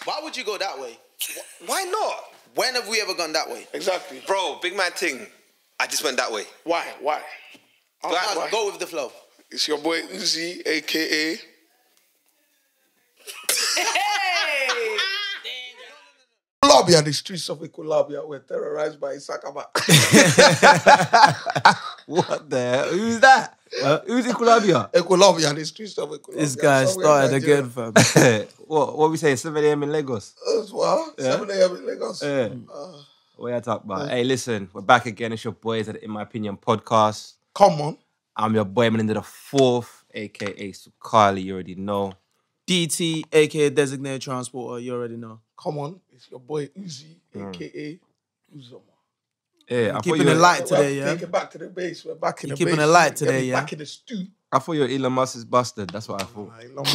Why would you go that way? Why not? When have we ever gone that way? Exactly. Bro, big man thing. I just went that way. Why? Why? Go with the flow. It's your boy Uzi, a.k.a. Hey! Colombia, the streets of Colombia were terrorized by Isakaba. What the hell? Who's that? Who's in Colombia? Colombia, the streets of Colombia. This guy started again, fam. What we saying? 7 a.m. in Lagos? As well. 7 a.m. in Lagos. Yeah. What you talk about? Hey, listen, we're back again. It's your boys at the In My Opinion podcast. Come on. I'm your boy, man, into the fourth, a.k.a. Sukali. You already know. DT, aka Designated Transporter, you already know. Come on. It's your boy Uzi, a.k.a. Uzoma. Yeah, Keeping it light today, yeah? Take it back to the base. We're back in the base. Keeping it light today, yeah? Back in the stew. I thought your Elon Musk is busted. That's what I thought. Elon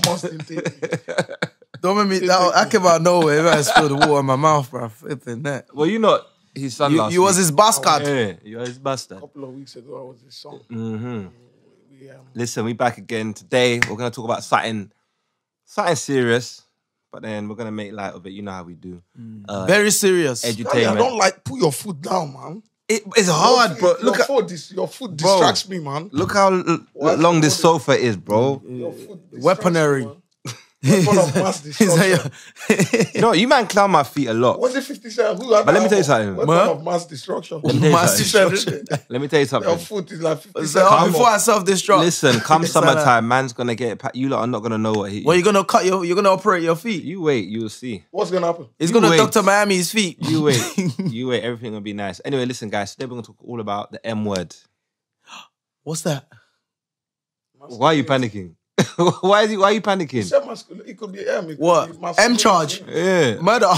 Musk didn't take it. Don't make me, I came out of nowhere. I spilled the water in my mouth, bro. Flipping that. Well, you know his son last You was week. his bastard. Yeah, you was his bastard. A couple of weeks ago, I was his son. Mm-hmm. Listen, we back again. Today, we're going to talk about something serious, but then we're going to make light of it. You know how we do. Very serious. Daddy, I don't like put your foot down, man. It's hard, bro. Your foot distracts me, man. Look how long this sofa is, bro. Your foot Weaponry. me, weapon of mass destruction. No, you man clown my feet a lot. Was it 50 Cent? But let me tell you something. Weapon of mass destruction. Let me tell you something. Your foot is like 50 So, Cent. before I self-destruct. Listen, come summertime, man's gonna get it. You lot are not gonna know what he. Well, you're gonna operate your feet. You wait, you'll see. What's gonna happen? He's You gonna wait. Dr. Miami's feet. You wait, you wait. Everything will be nice. Anyway, listen, guys. Today we're gonna talk all about the M word. What's that? Why are you panicking? Why are you panicking? It could be M. What? M charge? Yeah, Murder.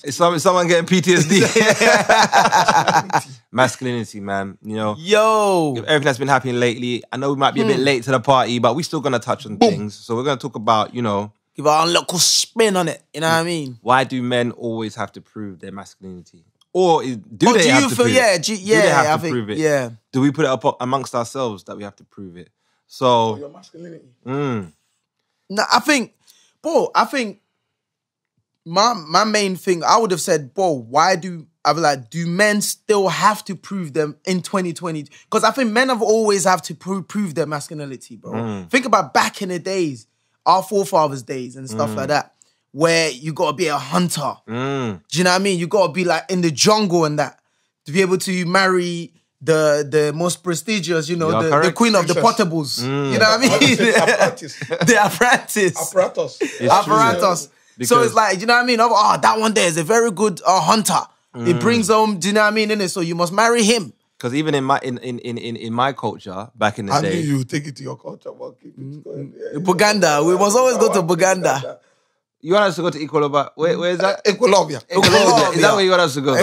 is someone getting PTSD? Masculinity, man. You know, Yo. everything that's been happening lately. I know we might be a bit late to the party, but we're still gonna touch on things. So we're gonna talk about, you know, Give a little spin on it. You know what I mean? why do men always have to prove their masculinity? Or do they have to prove it? Do they have I to think, prove it? yeah. Do we put it up amongst ourselves that we have to prove it? So, Your masculinity. No, I think my main thing, I would have said, why do men still have to prove them in 2020? Because I think men have always have to prove their masculinity, bro. Think about back in the days, our forefathers' days and stuff like that, where you gotta be a hunter. Do you know what I mean? You gotta be like in the jungle and that to be able to marry the most prestigious, you know, the queen of the potables. You know what I mean? The apprentice. Apparatus. So it's like, you know what I mean? Oh, that one there is a very good hunter. It brings home, do you know what I mean? Innit? So you must marry him. because even in my culture back in the I day, knew you take it to your culture, but keep it going. Yeah, Buganda. We must always go to Buganda. you want us to go to Equalobia. Where is that? Equalobia. Is that where you want us to go?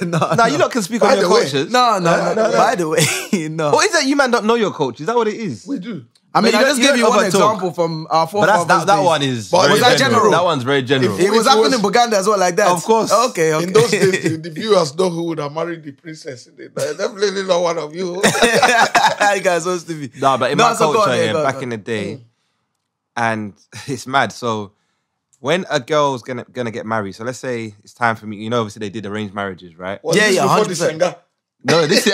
No, you lot can speak on your cultures. No. By the way, no. What is that? You man don't know your culture. Is that what it is? We do. I mean, But I you just don't give you one overtalk. example from our forefathers. But that one is. But very was that general? That one's very general. It was happening in Buganda as well, like that. Of course. Okay. In those days, the viewers know who would have married the princess. Definitely not one of you. You guys supposed to be. No, but in my so go culture, on, go on, back go on. in the day, and it's mad. So when a girl's gonna get married, so let's say it's time for me. You know, obviously they did arranged marriages, right? Was Yeah, this yeah, before the 100%. Senga? No, this is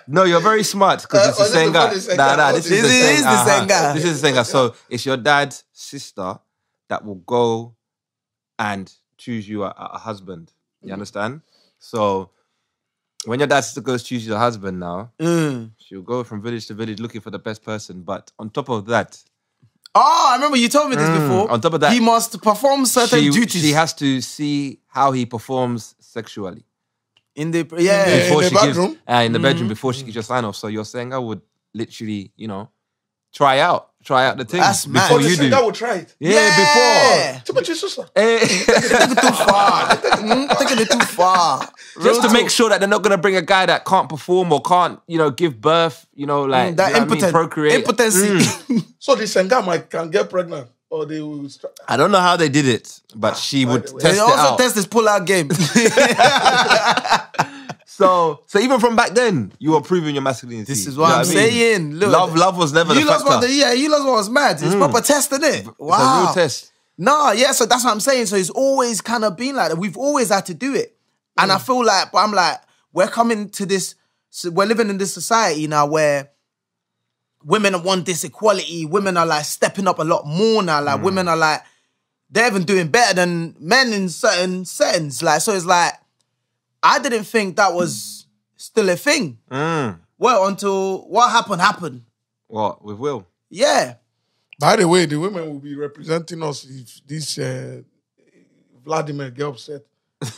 no. You're very smart because it's the Was it before the Senga. Senga? Nah, this is This the is Senga. the Senga. This is the Senga. So it's your dad's sister that will go and choose you a husband. You understand? So when your dad's sister goes choose you a husband now, she'll go from village to village looking for the best person. But on top of that, Oh, I remember you told me this before. on top of that, he must perform certain duties. she has to see how he performs sexually. in the in the bedroom? In the bedroom before she gives your sign off. So your Senga would literally, try out the thing That's mad. before Oh, the you do. Senga will try it. Yeah, Too much sister. Taking it too far. Taking it too far. just to make sure that they're not gonna bring a guy that can't perform or can't, give birth, that you know what I mean, impotent, procreate. impotency. So the Senga can get pregnant, or they will. I don't know how they did it, but she would the way. test They it also out. test his pull-out game. So even from back then, you were proving your masculinity. This is what You know I'm I mean? saying. Look, love was never the factor. You lot was mad. It's proper test, isn't it? Wow. It's a real test. No, yeah, so that's what I'm saying. So it's always kind of been like that. We've always had to do it. And I feel like, but I'm like, we're coming to this, so we're living in this society now where women want this equality. Women are like stepping up a lot more now. Like women are like, they're even doing better than men in certain settings. Like, so it's like, I didn't think that was still a thing. Well, until what happened. What, with Will? Yeah. By the way, the women will be representing us if this Vladimir get upset.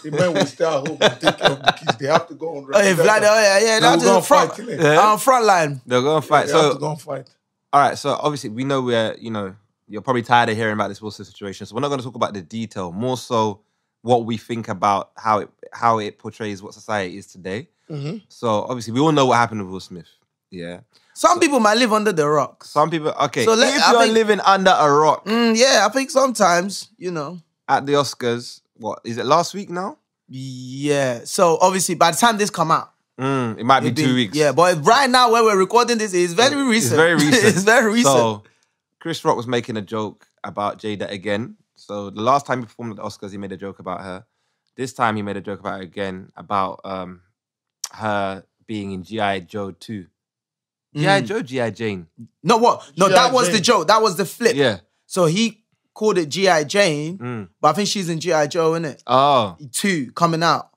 The men will stay at home and take care of the kids. They have to go on. That's the front line. They'll go and fight. They have to go and fight. All right, so obviously we know you're probably tired of hearing about this Wilson situation, so we're not going to talk about the detail, more so what we think about how it portrays what society is today. So obviously we all know what happened with Will Smith. Yeah. Some people might live under the rocks. Some people, okay. So if you're living under a rock. Yeah, I think sometimes, At the Oscars, what, is it last week now? Yeah. So obviously by the time this come out. It might be 2 weeks. Yeah, but right now where we're recording this, it's very recent. It's very recent. It's very recent. So Chris Rock was making a joke about Jada again. So the last time he performed at the Oscars, he made a joke about her. This time he made a joke about her again, about her being in G.I. Joe 2. G.I. Joe, G.I. Jane? No, what? No, that was the joke. That was the flip. Yeah. So he called it G.I. Jane, but I think she's in G.I. Joe, innit? Oh. 2 coming out.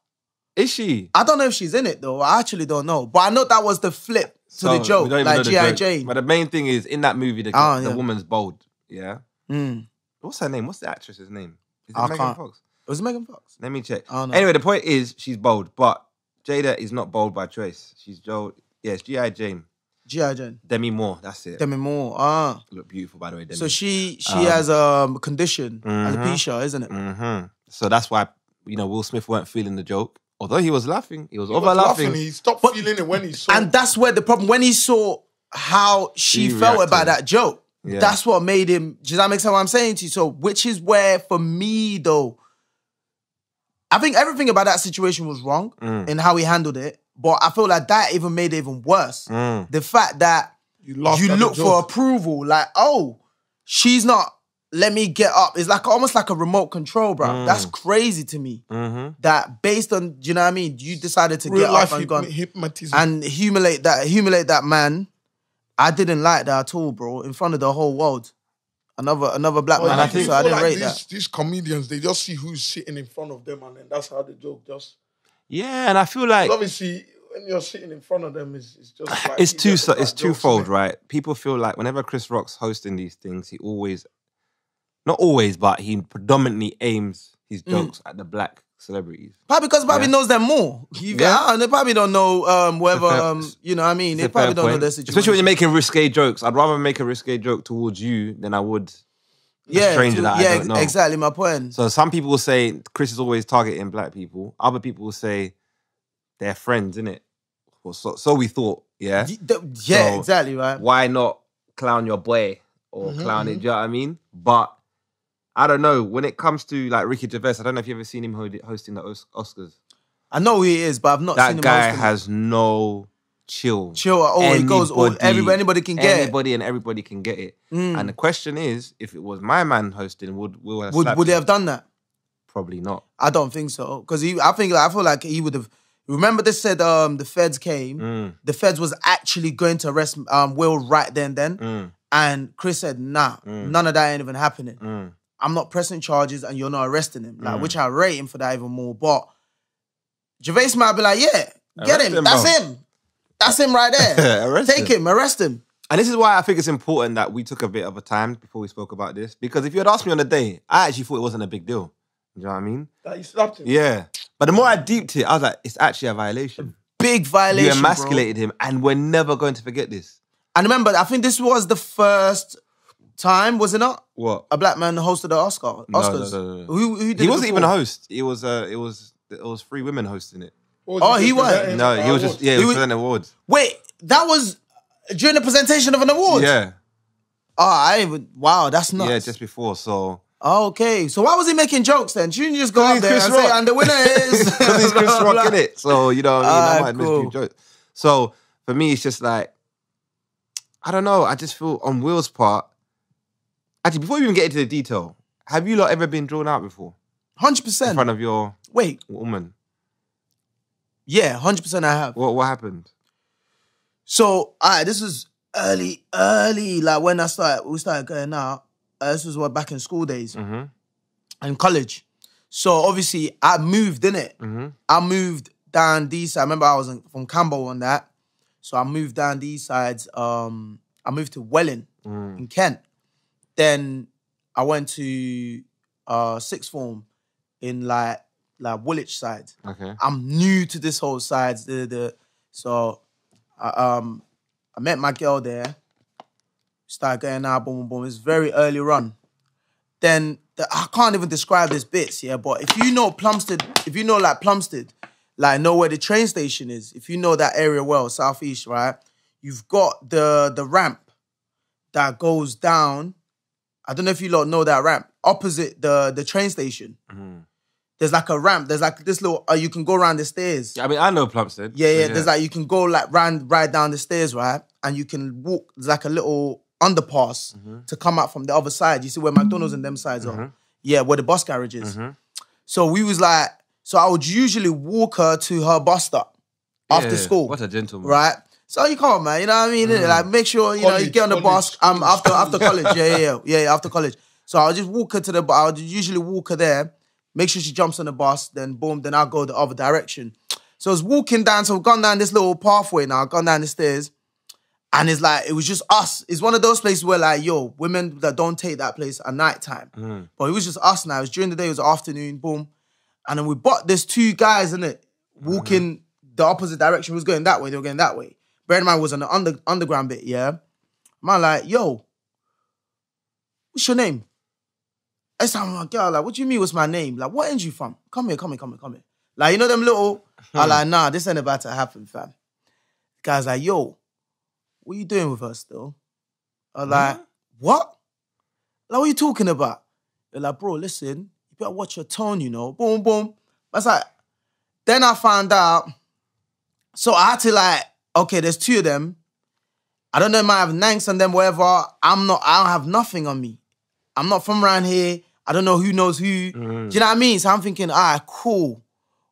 Is she? I don't know if she's in it, though. I actually don't know. But I know that was the flip to the joke, like G.I. Jane. But the main thing is, in that movie, the woman's bold, yeah? What's her name? What's the actress's name? Is it Megan Fox? Was it Megan Fox? Let me check. Oh, no. Anyway, the point is, she's bold, but Jada is not bold by choice. She's Joe. Yeah, it's G.I. Jane. G.I. Jane. Demi Moore, that's it. Demi Moore, Look beautiful, by the way, Demi. So she has a condition, alopecia, isn't it? So that's why, Will Smith weren't feeling the joke. Although he was laughing. He was over laughing. He stopped feeling it when he saw. And that's where the problem, when he saw how she felt about that joke, that's what made him, does that make sense what I'm saying to you? So, which is where, for me, though, I think everything about that situation was wrong in how he handled it. But I feel like that even made it even worse. The fact that you look for approval, like, oh, she's not, let me get up. It's like almost like a remote control, bro. That's crazy to me. That based on, do you know what I mean? You decided to get up and go and humiliate that man. I didn't like that at all, bro. In front of the whole world. Another black man. I think so. I didn't rate that. These comedians, they just see who's sitting in front of them, and then that's how the joke just. Yeah, and I feel like obviously when you're sitting in front of them, it's just like it's twofold, right? People feel like whenever Chris Rock's hosting these things, he always, not always, but he predominantly aims his jokes at the black celebrities. Probably because knows them more. They probably don't know whether you know what I mean. They probably don't know their situation. Especially when you're making risque jokes. I'd rather make a risque joke towards you than I would a stranger that I don't know. Exactly my point. So some people will say Chris is always targeting black people. Other people will say they're friends, innit? Well, so we thought, yeah? Yeah, so exactly, right. Why not clown your boy or clown it, do you know what I mean? But I don't know. When it comes to like Ricky Gervais, I don't know if you've ever seen him hosting the Oscars. I know who he is, but I've not seen him hosting. That guy has no chill. He goes, anybody can get it. Everybody can get it. And the question is, if it was my man hosting, would they have done that? Probably not. I don't think so. Because I feel like he would have. Remember they said the feds came. The feds was actually going to arrest Will right then. And Chris said, nah, none of that ain't even happening. I'm not pressing charges and you're not arresting him. Like, which I rate him for that even more. But Gervais might be like, yeah, get him. That's him. That's him right there. Take him, arrest him. And this is why I think it's important that we took a bit of a time before we spoke about this. Because if you had asked me on the day, I actually thought it wasn't a big deal. You know what I mean? That you slapped him? Yeah. But the more I deeped it, I was like, it's actually a violation. Big violation, You emasculated him, and we're never going to forget this. And remember, I think this was the first time, was it not? What? A black man hosted the Oscars. No. Who did he it wasn't before? even a host. It was 3 women hosting it. He was? No, he was just, he was presenting awards. Wait, that was during the presentation of an award? Yeah. Wow, that's nuts. Yeah, just before. So Okay, so why was he making jokes then? Shouldn't you just go out there Chris and Rock. say, and the winner is... Because he's Chris Rock, innit? So, you know what I mean? I might miss a cool. few jokes. So, for me, it's just like, I don't know. I just feel on Will's part, actually, before we even get into the detail, have you lot ever been drawn out before? 100%. In front of your woman? Yeah, 100% I have. What happened? So, this was early, like when we started going out. This was back in school days and college. So obviously I moved, innit? I moved down these sides. I remember I was from Campbell on that. So I moved down these sides. I moved to Welling in Kent. Then I went to sixth form in like Woolwich side. Okay. I'm new to this whole side. So I met my girl there. Started going out, boom, boom, boom. It's very early run. Then I can't even describe this bits, yeah. But if you know Plumstead, like know where the train station is. If you know that area well, southeast, right? You've got the ramp that goes down. I don't know if you lot know that ramp opposite the train station. There's like a ramp. There's like this little. You can go around the stairs. I mean, I know Plumstead. Yeah. There's like you can go like right down the stairs, right? And you can walk. There's like a little underpass to come out from the other side. You see where McDonald's and them sides are. Yeah, where the bus garage is. So we was like, so I would usually walk her to her bus stop after school. What a gentleman. Right? So you come on, man. You know what I mean? Like make sure, you know, you get on the bus after college. Yeah, after college. So I'll just walk her to the bus. I'll usually walk her there, make sure she jumps on the bus, then boom, then I'll go the other direction. So I was walking down, so I've gone down this little pathway now, I've gone down the stairs. And it's like, it was just us. It's one of those places where like, yo, women that don't take that place at night time. But it was just us now. It was during the day, it was afternoon, boom. And then we bought there's two guys, innit, walking the opposite direction. We was going that way, they were going that way. Bear in mind, it was on the underground bit, yeah? Man, like, yo, what's your name? I said, I'm like, girl, like, what do you mean what's my name? Like, what end you from? Come here. Like, you know them little, I'm like, nah, this ain't about to happen, fam. The guy's like, yo, what are you doing with her still? I'm like, what? Like, what are you talking about? They're like, bro, listen, you better watch your tone, you know. Boom, boom. That's like, then I found out, so I had to like, okay, there's two of them. I don't know, I might have nanks on them, whatever. I don't have nothing on me. I'm not from around here. I don't know who knows who. Do you know what I mean? So I'm thinking, all right, cool.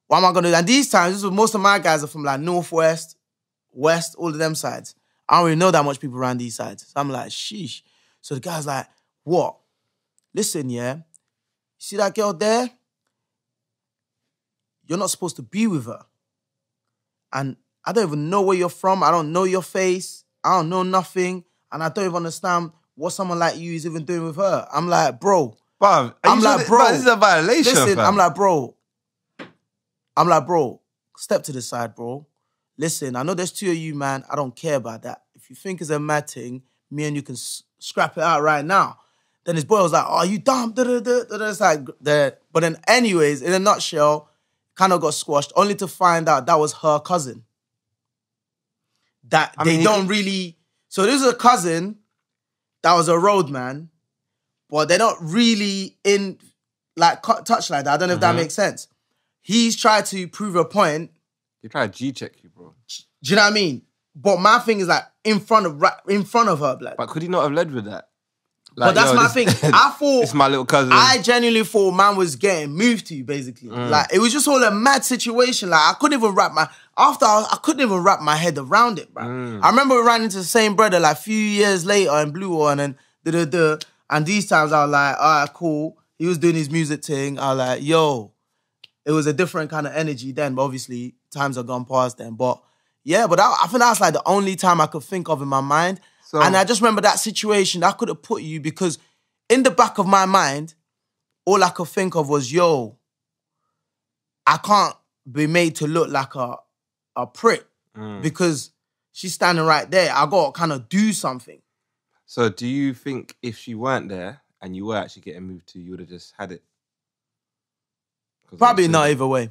What am I going to do? And these times, most of my guys are from like Northwest, West, all of them sides. I don't really know that much people around these sides. So I'm like, sheesh. So the guy's like, what? Listen, yeah, you see that girl there? You're not supposed to be with her. And I don't even know where you're from. I don't know your face. I don't know nothing. And I don't even understand what someone like you is even doing with her. I'm like, bro. Bruv, I'm like, bro. This is a violation, Listen, fam. I'm like, bro, step to the side, bro. Listen, I know there's two of you, man. I don't care about that. If you think it's a mad thing, me and you can scrap it out right now. Then his boy was like, oh, you dumb. It's like, but then anyways, in a nutshell, kind of got squashed, only to find out that was her cousin. That they don't really... So this is a cousin that was a roadman, but they're not really in like touch like that. I don't know if that makes sense. He's tried to prove a point. He tried to G-check you, bro. Do you know what I mean? But my thing is like in front of her, blood. But could he not have led with that? But Like, that's my thing. I thought... It's my little cousin. I genuinely thought man was getting moved to, basically. Like, it was just all a mad situation. Like, I couldn't even wrap my head around it, bro. I remember we ran into the same brother like a few years later in Blue One and and these times I was like, all right, cool. He was doing his music thing. I was like, yo, it was a different kind of energy then, but obviously times have gone past then. But yeah, but I think that's like the only time I could think of in my mind. So, and I just remember that situation that could have put you, because in the back of my mind, all I could think of was, yo, I can't be made to look like a prick because she's standing right there. I got to kind of do something. So do you think if she weren't there and you were actually getting moved to, you would have just had it? Probably not either way.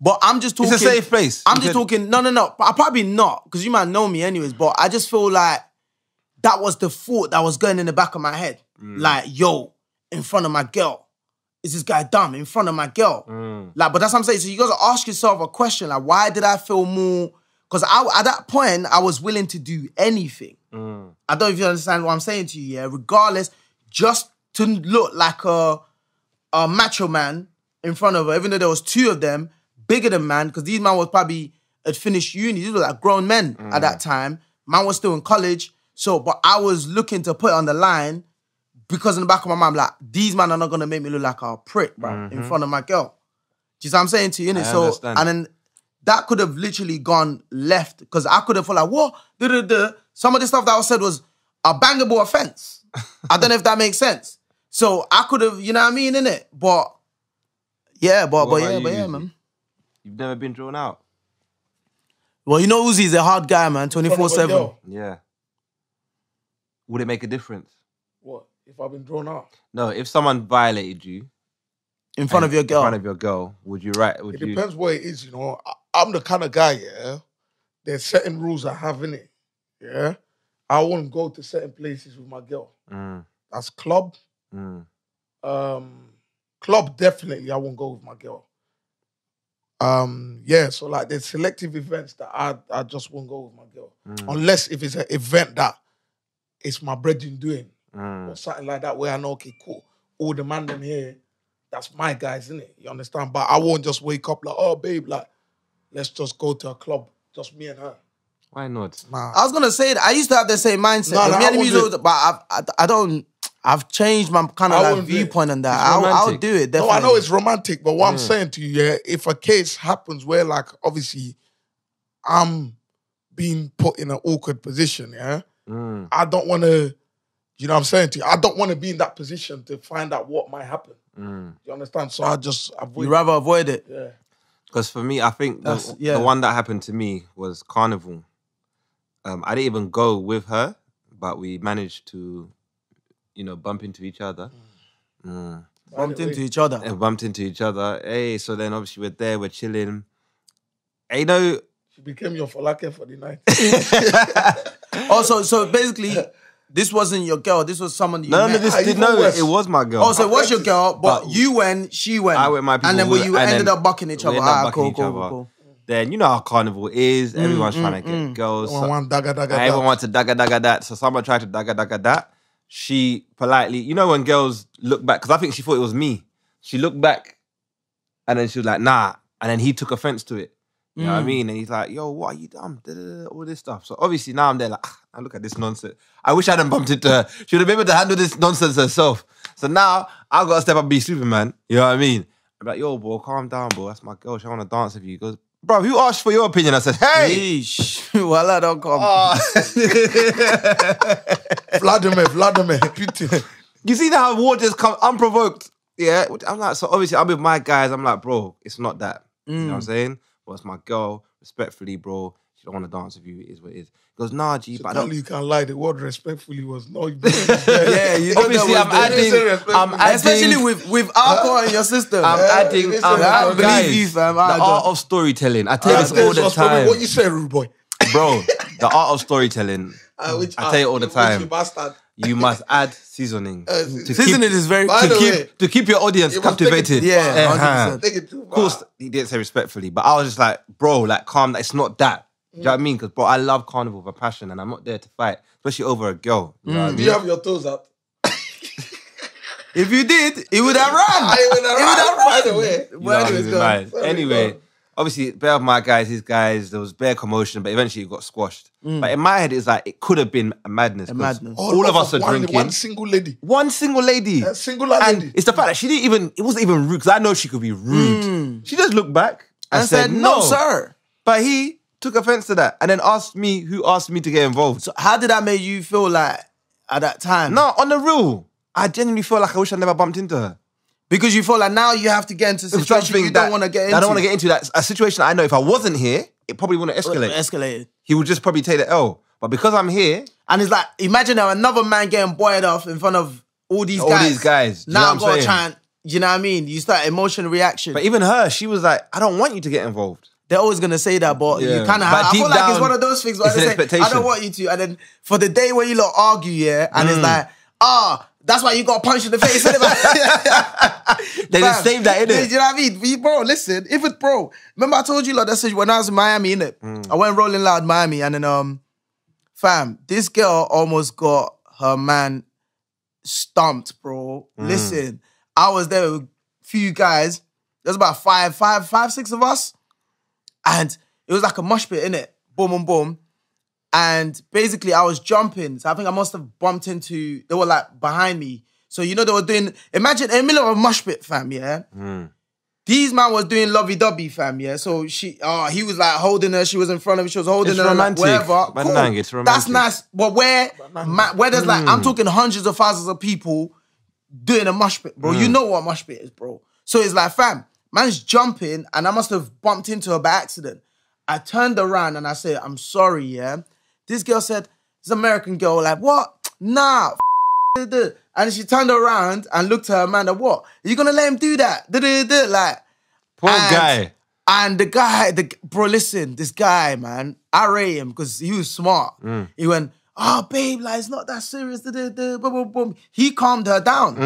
But I'm just talking... It's a safe place. I'm just talking... No. I probably not, because you might know me anyways, but I just feel like that was the thought that was going in the back of my head. Like, yo, in front of my girl? Is this guy dumb in front of my girl? Like, but that's what I'm saying. So you gotta ask yourself a question, like, why did I feel more? Because at that point, I was willing to do anything. I don't know if you understand what I'm saying to you, yeah? Regardless, just to look like a macho man in front of her, even though there was two of them, bigger than man, because these man was probably had finished uni. These were like grown men at that time. Man was still in college. So, but I was looking to put it on the line because in the back of my mind, like, these men are not going to make me look like a prick, bro, in front of my girl. Do you see what I'm saying to you, innit? So, understand. and then that could have literally gone left because I could have felt like, what? Some of the stuff that was said was a bangable offense. I don't know if that makes sense. So I could have, you know what I mean, innit? But yeah, but yeah, man. You've never been drawn out? Well, you know Uzi's a hard guy, man, 24/7. Yeah. Would it make a difference? What? If I've been drawn out? No, if someone violated you In front of your girl. in front of your girl, would you It depends what it is, you know. I'm the kind of guy, yeah. There's certain rules I have in it, yeah. I won't go to certain places with my girl. That's club. Club, definitely I won't go with my girl. Yeah, so like there's selective events that I just won't go with my girl. Unless if it's an event that it's my brethren doing or something like that where I know, okay, cool. All the man them here, that's my guys, isn't it? You understand? But I won't just wake up like, oh, babe, like, let's just go to a club, just me and her. Why not? Nah. I was going to say that. I used to have the same mindset. No, Me and I him used to- but I don't... I've changed my kind of I like wouldn't do it. viewpoint on that. It's I'll romantic. do it, definitely. No, I know it's romantic, but what I'm saying to you, yeah, if a case happens where, like, obviously, I'm being put in an awkward position, yeah, I don't want to, you know what I'm saying to you, I don't want to be in that position to find out what might happen. You understand? So I just avoid You'd rather avoid it. Yeah. Because for me, I think That's- the one that happened to me was Carnival. I didn't even go with her, but we managed to, you know, bump into each other. Bumped into each other. And bumped into each other. Hey, so then obviously we're there, we're chilling. Hey, you know... She became your falake for the night. Also, so basically, this wasn't your girl. This was someone you met. It was my girl. Oh, so it was your girl, but you went, she went. I went, my people and then went, you and ended then up bucking each we other. ended up Ah, bucking cool, each cool, other. cool. Then you know how Carnival is. Everyone's trying to get girls. Everyone dagga dagga Everyone that. wants to dagga that. So someone tried to dagga that. She politely, you know when girls look back, because I think she thought it was me. She looked back and then she was like, nah. And then he took offense to it. You know what I mean? And he's like, yo, what are you dumb? All this stuff. So obviously now I'm there like, I look at this nonsense. I wish I hadn't bumped into her. She would have been able to handle this nonsense herself. So now I've got to step up and be Superman. You know what I mean? I'm like, yo, bro, calm down, bro. That's my girl. She want to dance with you. He goes, bro, who asked for your opinion? I said, hey. Well, I don't come. Vladimir, Putin. You see how waters come unprovoked? Yeah. I'm like, so obviously I'm with my guys. I'm like, bro, it's not that. You know what I'm saying? Well, it's my girl. Respectfully, bro. She don't want to dance with you. It is what it is. He goes, nah, G, but I don't. You can't lie. The word respectfully was no. Yeah, you know Obviously, that I'm adding, especially with alcohol in your system. I'm adding, I believe guys, you, fam. the art of storytelling. I tell you this all the time. What you say, rude boy? Bro, the art of storytelling. I tell you all the time. You must add seasoning. Seasoning is very to keep your audience captivated. Yeah, 100%. Of course, he didn't say respectfully, but I was just like, bro, like calm. It's not that. Do you know what I mean? Because bro, I love Carnival with a passion, and I'm not there to fight, especially over a girl. You know what I Do mean? you have your toes out? If you did, it would have run. I would have run. By the way. You know, I was mad. Anyway, obviously, bare of my guys, his guys, there was bare commotion, but eventually it got squashed. But in my head, it's like, it could have been a madness. All of us are drinking. One single lady. One single lady. A single lady. And it's the fact that she didn't even, it wasn't even rude, because I know she could be rude. She just looked back and said, no, sir. But he took offense to that and then asked me who asked me to get involved. So how did that make you feel like at that time? No, on the real, I genuinely feel like I wish I never bumped into her. Because you feel like now you have to get into a situation you don't want to get into. I don't want to get into that. A situation I know if I wasn't here, it probably wouldn't escalate. Escalated. He would just probably take the L. But because I'm here... And it's like, imagine now another man getting boiled off in front of all these guys. All these guys. Now I've got to try and, you know what I mean? You start emotional reaction. But even her, she was like, I don't want you to get involved. They're always going to say that, but you kind of have... I feel like it's one of those things where they say, I don't want you to. And then for the day where you lot argue, yeah, and it's like, That's why you got punched in the face. They just saved that, innit? You know what I mean? Bro, listen, remember I told you, like, that's when I was in Miami, innit? I went Rolling Loud Miami, and then, fam, this girl almost got her man stumped, bro. Listen, I was there with a few guys. There's about five, six of us. And it was like a mosh pit, innit? Boom, boom, boom. And basically, I was jumping. So I think I must have bumped into, they were like behind me. So, you know, they were doing, imagine in the middle of a mosh pit, fam, yeah? These man was doing lovey-dovey, fam, yeah? So he was like holding her, she was in front of me, she was holding her, romantic. Like, whatever. But Cool. nang, it's romantic. That's nice. But where there's like, I'm talking hundreds of thousands of people doing a mosh pit, bro. You know what a mosh pit is, bro. So it's like, fam, man's jumping, and I must have bumped into her by accident. I turned around and I said, I'm sorry, yeah? This girl said, this American girl, like, what? Nah, and she turned around and looked at her man, like, what? Are you gonna let him do that? Like, Poor guy. And the guy, bro, listen, this guy, man, I rate him because he was smart. He went, oh, babe, like, it's not that serious. Boom, boom, boom. He calmed her down.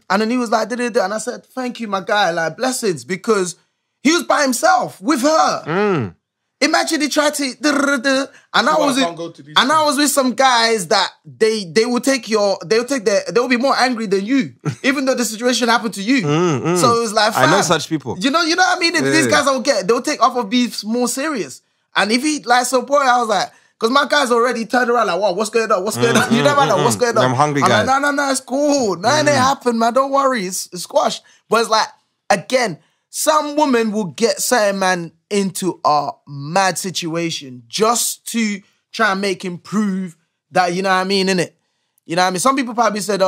And then he was like, and I said, thank you, my guy, like, blessings, because he was by himself with her. Imagine he tried to, and I was with some guys that they will be more angry than you, even though the situation happened to you. So it was like, fam, I know such people. You know what I mean? These guys they'll take off of beef more serious. And if he like so boy, I was like, because my guys already turned around like, wow, what's going on? What's going on? You never know what's going on. I'm hungry, guys. Like, no, it's cool. Nothing happened, man. Don't worry, it's squashed. But it's like, again, some woman will get certain man into a mad situation just to try and make him prove that, you know what I mean, innit? You know what I mean? Some people probably said,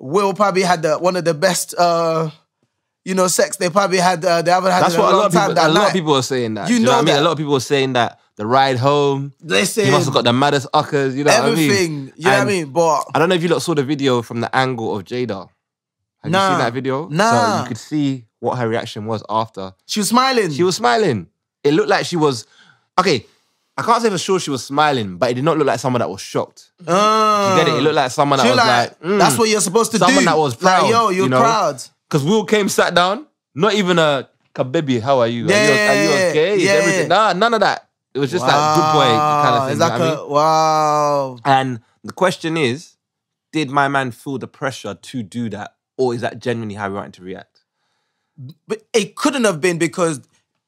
Will probably had one of the best, sex they probably had, they haven't had. That's in what a long time. a lot of people are saying that. You know what I mean? A lot of people are saying that the ride home, listen, he must have got the maddest uckers, you know everything, what I mean? You know what I mean? But I don't know if you lot saw the video from the angle of Jada. Have you seen that video? Nah. So you could see what her reaction was after. She was smiling. She was smiling. It looked like she was... Okay, I can't say for sure she was smiling, but it did not look like someone that was shocked. You get it? It looked like someone that was like... that's what you're supposed to do. Someone that was proud. Like, yo, you're proud. Because Will came, sat down, not even a baby, how are you? Are you okay? Is everything? Nah, none of that. It was just like good boy kind of thing. It's like wow. And the question is, did my man feel the pressure to do that? Or is that genuinely how he wanted to react? But it couldn't have been because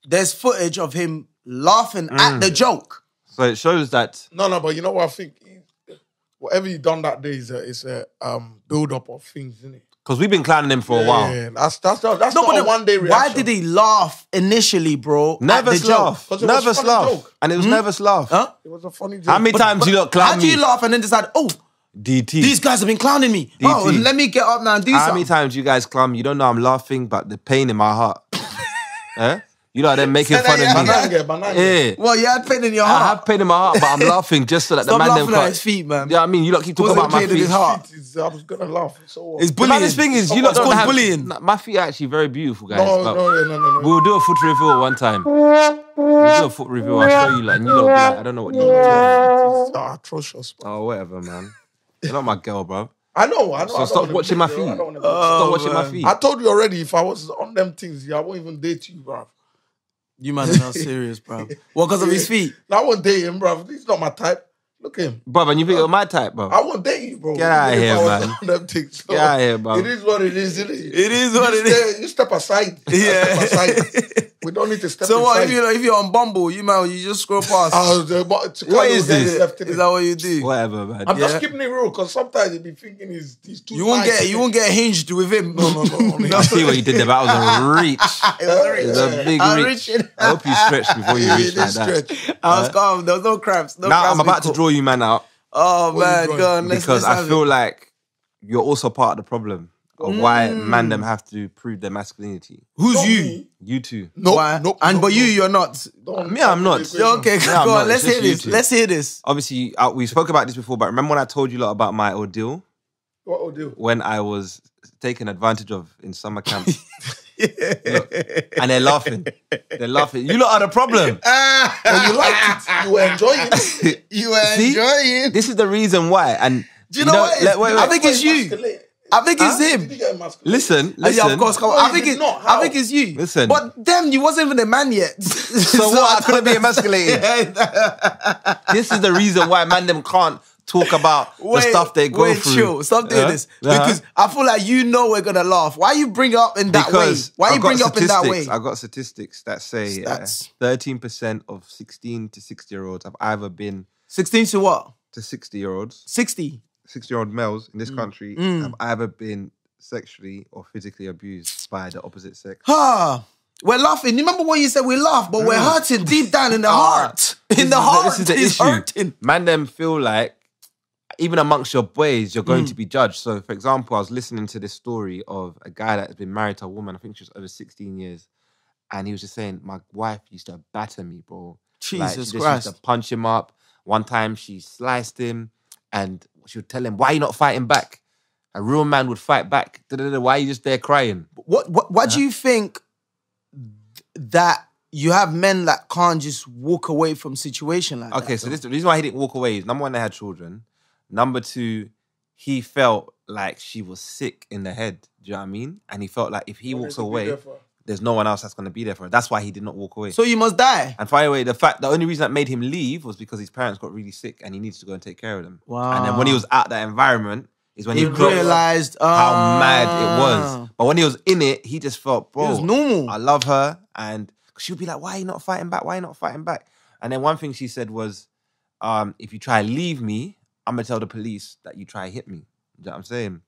there's footage of him laughing at the joke. So it shows that... No, but you know what I think? Whatever you done that day is a build-up of things, isn't it? Because we've been clowning him for a while. Yeah, that's not a one-day reaction. Why did he laugh initially, bro? Nervous laugh. Nervous laugh. And it was nervous laugh. Huh? It was a funny joke. How many times you lot clown me? How do you laugh and then decide, DT. these guys have been clowning me. DT. Oh, let me get up now and do How something. many times you guys clown me? You don't know I'm laughing, but the pain in my heart. You know, they're making fun of me. Banana. Well, you had pain in your I heart. have pain in my heart, but I'm laughing just so that the Stop man laughing them at can't... his feet, man. Yeah, I mean, you lot keep talking about my pain in his feet. heart. I was gonna laugh. So It's The bullying. maddest thing is, you lot It's don't called have... bullying. My feet are actually very beautiful, guys. No. We'll do a foot reveal one time. We'll do a foot reveal. I'll show you, like, and you lot will be like, I don't know what you mean. It's atrocious. Bro. Oh, whatever, man. You're not my girl, bro. I know. So stop watching my feet. Stop watching my feet. I told you already. If I was on them things, I won't even date you, bro. You man are not serious, bro. What, because of his feet? I won't date him, bro. He's not my type. Look at him. Bro, and you think you're my type, bro? I won't date you, bro. Get out of here, man. Them things. So Get out of here, bro. It is what it is, isn't it? It is what it is. You step aside. Yeah. I step aside. We don't need to step So aside. what, if you're on Bumble, you just scroll past? What is this? Is that what you do? Whatever, man. I'm just keeping it real because sometimes you be thinking he's too You won't get hinged with him. No. I see what you did there, but that was a reach. It was a big I reach. reached it. I hope you stretched before you reached like that. I was calm. There was no cramps. Now I'm about to draw you, man, out. Oh, man, you go on. Because I have feel it. like you're also part of the problem of why man them have to prove their masculinity. Who's Not you? me. You two. Nope, Why? nope, And nope, but nope. you're not. Me, I'm not. Okay, Yeah, I'm go not. on. Let's It's hear just you this. two. Let's hear this. Obviously, we spoke about this before, but remember when I told you lot about my ordeal? What will do? When I was taken advantage of in summer camp. Look, and they're laughing. They're laughing. You lot are the problem. You liked it. You were enjoying it. You were See? enjoying. This is the reason why. And Do you know what it is? wait. I think it's you. I think it's him. Did you get emasculated? Listen. Yeah, of course. No, I you think did it's. not. I How? think it's you. Listen. But then you wasn't even a man yet. So what? I couldn't be emasculated. This is the reason why man them can't talk about the stuff they go through. Chill. Stop doing this. Because I feel like you know we're gonna laugh. Why you bring it up in that way? Why you bring it up in that way? I got statistics that say 13% of 16 to 60-year-olds have either been 16 to what? to 60-year-olds, 60. 60-year-old males in this country have either been sexually or physically abused by the opposite sex. We're laughing. You remember what you said? We laugh, but we're hurting deep down in the heart. In the heart, this is the issue. hurting. Man, them feel like even amongst your boys, you're going to be judged. So, for example, I was listening to this story of a guy that has been married to a woman. I think she was over 16 years, and he was just saying, "My wife used to batter me, bro. Jesus she Christ. used to punch him up. One time, she sliced him, and she would tell him, "Why are you not fighting back? A real man would fight back. Why are you just there crying?" What do you think that you have men that can't just walk away from situation like that? Okay, so the reason why he didn't walk away is, number one, they had children. Number two, he felt like she was sick in the head. Do you know what I mean? And he felt like if he walks away, there's no one else that's going to be there for her. That's why he did not walk away. So you must die. And by the way, the only reason that made him leave was because his parents got really sick and he needed to go and take care of them. Wow. And then when he was out that environment, is when He realized how mad it was. But when he was in it, he just felt, bro, it was normal. I love her. And she would be like, "Why are you not fighting back? Why are you not fighting back?" And then one thing she said was, if you try to leave me, I'm going to tell the police that you try to hit me. You know what I'm saying?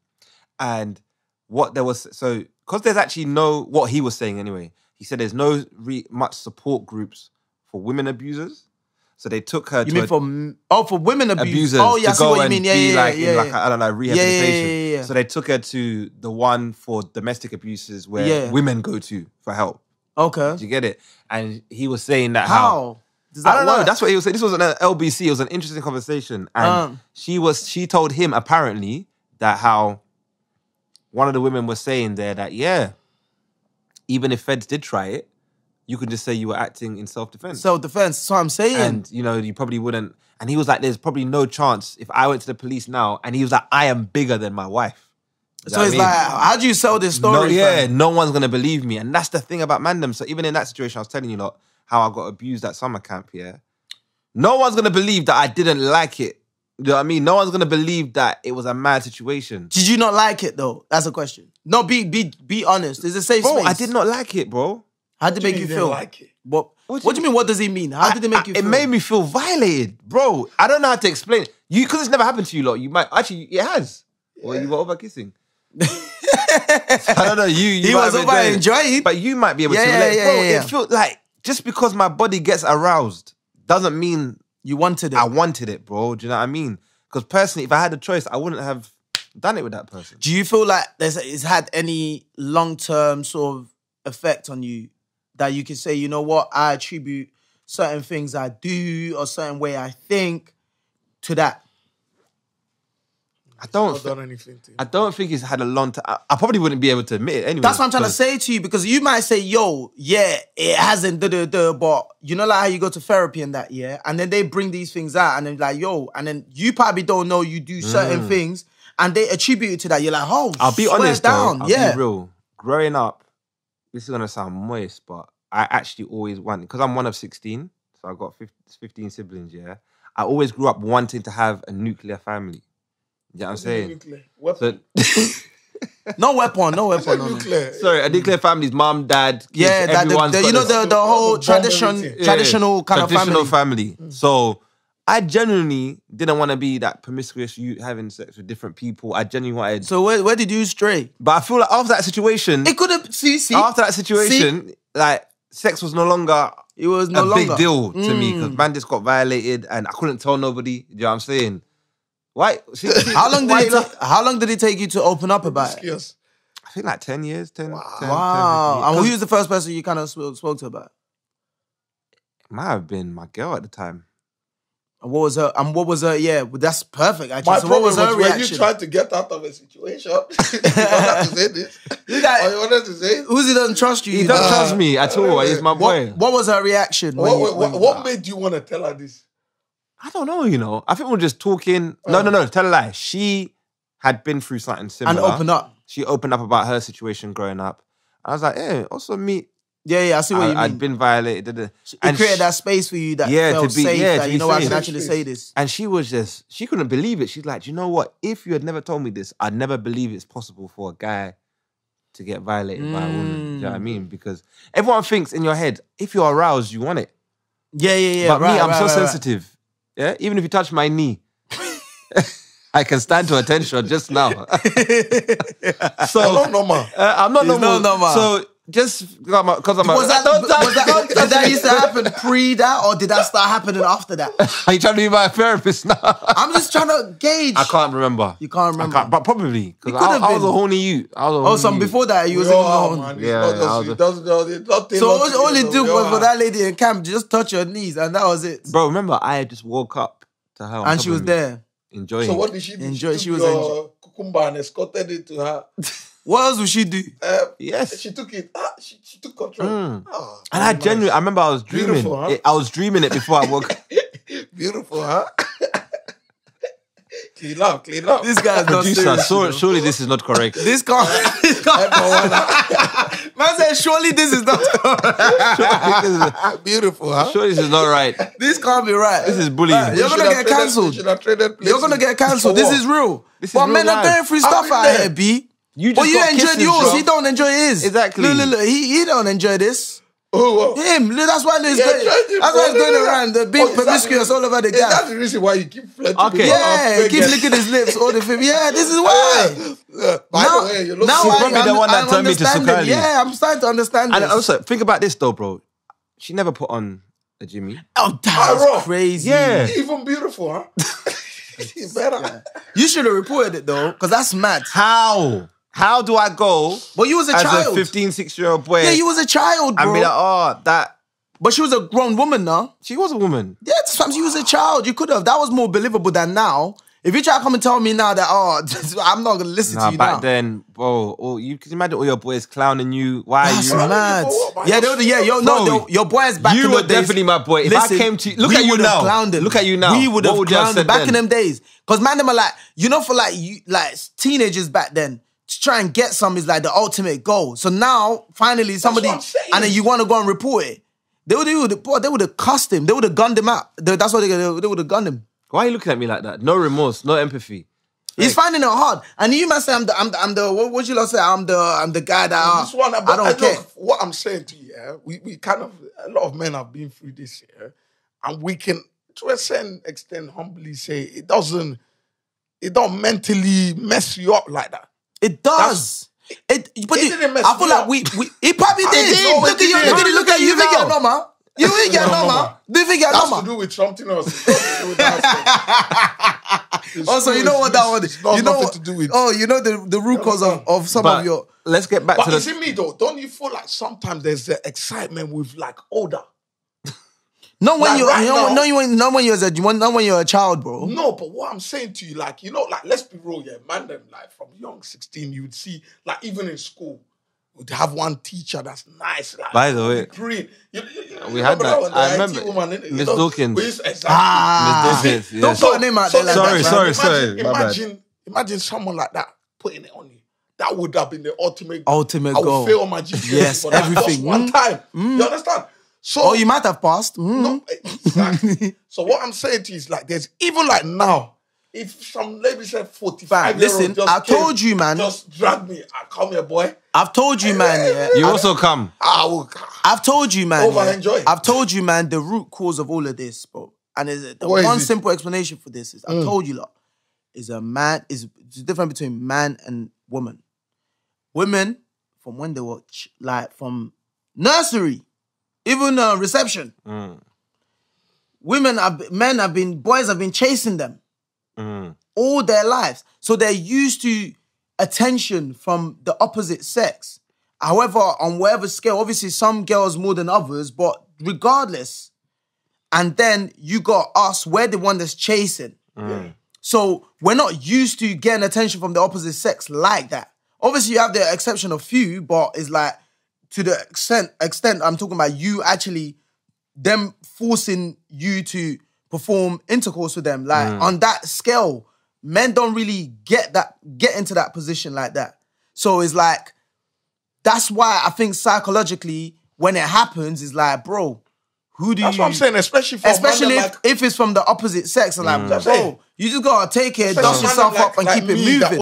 And what there was, so, because there's actually what he was saying anyway, he said there's no much support groups for women abusers. So they took her for women abusers Oh, yeah, I to see go what you and mean. be I don't know, rehabilitation. Yeah. So they took her to the one for domestic abuses where women go to for help. Okay. Did you get it? And he was saying that How? Does that I don't know. work? That's what he was saying. This was an LBC. It was an interesting conversation. And she told him apparently that how one of the women was saying there that, even if feds did try it, you could just say you were acting in self-defense. Self-defense, that's what I'm saying. And, you probably wouldn't. And he was like, there's probably no chance if I went to the police now. And he was like, I am bigger than my wife. So it's like, how do you sell this story? No one's going to believe me. And that's the thing about Mandem. So even in that situation, I was telling you lot how I got abused at summer camp, no one's going to believe that I didn't like it. You know what I mean? No one's going to believe that it was a mad situation. Did you not like it though? That's a question. No, be honest. It's a safe space. I did not like it, bro. How did it make you feel? Like it? What do you mean? What does it mean? How did it make you feel? It made me feel violated, bro. I don't know how to explain it. Because it's never happened to you lot. You might, actually, it has. Yeah. Well, you were over kissing. I don't know. He was over enjoying. But you might be able to relate. Bro, it felt like just because my body gets aroused doesn't mean you wanted it. I wanted it, bro. Do you know what I mean? Because personally, if I had a choice, I wouldn't have done it with that person. Do you feel like it's had any long-term sort of effect on you that you can say, you know what, I attribute certain things I do or certain way I think to that? I don't think it's had a long time. I probably wouldn't be able to admit it anyway. That's what I'm trying to say to you, because you might say, yo, it hasn't, but you know, like how you go to therapy and that, and then they bring these things out and then like, yo, and then you probably don't know you do certain things and they attribute it to that. You're like, oh, I'll be honest down. Though, I'll be real. Growing up, this is going to sound moist, but I actually always wanted, because I'm one of 16, so I've got 15 siblings, I always grew up wanting to have a nuclear family. You know what I'm saying? Weapon. No weapon. No. Nuclear. A nuclear family's mom, dad, kids, everyone's you know the whole traditional kind of family. So I genuinely didn't want to be that promiscuous, you having sex with different people. I genuinely wanted. So where did you stray? But I feel like after that situation, it could have. See. After that situation, like sex was no longer. It was no longer a big deal to me because man just got violated and I couldn't tell nobody. You know what I'm saying? Why? How long did it take you to open up about it? Yes. I think like 10 years. 10, wow. 10, 10 and who was the first person you kind of spoke to about it? Might have been my girl at the time. And what was her? Yeah, well, that's perfect. Actually. My so what was her reaction? When you tried to get out of a situation, you don't have to say this. You wanted to say Uzi doesn't trust you. He doesn't trust me at all. He's my boy. What was her reaction? What made you want to tell her this? I don't know, you know. I think we're just talking. No, tell a lie. She had been through something similar. And open up. She opened up about her situation growing up. I was like, also me. Yeah, I see what you mean. I'd been violated. It created that space for you that felt safe, that you know I can actually say this. And she couldn't believe it. She's like, you know what? If you had never told me this, I'd never believe it's possible for a guy to get violated by a woman. Do you know what I mean? Because everyone thinks in your head, if you're aroused, you want it. Yeah. But me, I'm so sensitive. Yeah, even if you touch my knee, I can stand to attention just now. So I'm not normal. I'm not normal. So just because I'm did that used to happen pre that, or did that start happening after that? Are you trying to be my therapist now? I'm just trying to gauge. I can't remember. You can't remember, but probably because I was a horny youth. Before that, you was horny. So all you do was for that lady in camp, just touch her knees, and that was it. Bro, remember I just woke up to her, and she was there enjoying. So what did she do? Enjoy. She was your cucumber and escorted it to her. What else would she do? Yes. She took it. She took control. Oh, and I genuinely, I remember I was dreaming. Beautiful, huh? I was dreaming it before I woke up. Beautiful, huh? Clean up. This guy's not serious. Surely this is not correct. This can't. Man said, surely this is not correct. Beautiful, huh? Surely this is not right. This can't be right. This is bullying. You're going to get cancelled. You're going to get cancelled. This is real. But men are going through stuff out here, B. You enjoyed yours. Bro. He don't enjoy his. Exactly. Look. He don't enjoy this. Oh, him. That's why he's going around the big promiscuous all over the gap. That's the reason why you keep flirting. Okay. Yeah, keep licking his lips all the film. Yeah, this is why. By the way, you look She's probably the one that turned me to Sukali. Yeah, I'm starting to understand this. And also, think about this though, bro. She never put on a Jimmy. Oh, that's crazy. Yeah. Even beautiful, huh? Better. You should have reported it though, because that's mad. How do I go? But you was a child. As a 16-year-old boy. Yeah, you was a child, bro. And be like, that. But she was a grown woman now. She was a woman. Yeah, sometimes you was a child. You could have. That was more believable than now. If you try to come and tell me now that, I'm not going to listen to you now. Back then, bro, you can imagine all your boys clowning you. Why are you? Mad. Your boys back in the days. You were definitely my boy. If I came to you, look at you now. Look at you now. We would have clowned them back in them days. Because man, them are like, for like teenagers back then, to try and get some is like the ultimate goal. So now, finally, somebody, and then you want to go and report it. They would have cussed him. They would have gunned him out. That's what they would have gunned him. Why are you looking at me like that? No remorse, no empathy. He's finding it hard, and you must say I'm the what would you lot say? I'm the guy that I don't care. Look, what I'm saying to you, we kind of, a lot of men have been through this, and we can to a certain extent humbly say it don't mentally mess you up like that. It does. I feel like it probably did. Look at you. You think you're normal? You think you're normal? Do you think you're normal? That's to do with something else. Also, you know what that one is? You know what to do with. Oh, you know the root cause of some of your. Let's get back to But is it me though? Don't you feel like sometimes there's the excitement with like older? Not when you're a child, bro. No, but what I'm saying to you, like, let's be real, man, them, like, from young 16, you would see, like, even in school, we'd have one teacher that's nice, like, by the way, green. We had that. I remember Miss Dawkins. Miss Dawkins. Yes. Don't put a name out there like that. Sorry. Imagine someone like that putting it on you. That would have been the ultimate goal. I would fail my GPS. Yes, everything. One time. You understand? So, you might have passed. No, exactly. So what I'm saying to you is like, there's even like now, if some lady said 45 listen, I told you, man. Just drag me. Come here, boy. I've told you, man. You also come. I've told you, man. Enjoy. I've told you, man, the root cause of all of this, bro. And there's one simple explanation for this is, I've told you, lot, is the difference between man and woman. Women, from when they were, like, from nursery, even reception. Boys have been chasing them all their lives. So they're used to attention from the opposite sex. However, on whatever scale, obviously some girls more than others, but regardless. And then you got us, we're the one that's chasing. So we're not used to getting attention from the opposite sex like that. Obviously you have the exception of few, but it's like, to the extent I'm talking about you actually, them forcing you to perform intercourse with them. Like on that scale, men don't really get into that position like that. So it's like, that's why I think psychologically, when it happens, it's like, bro, who do That's you... what I'm saying, especially if it's from the opposite sex. I'm like, bro, you just gotta take it, dust yourself up and keep it moving. That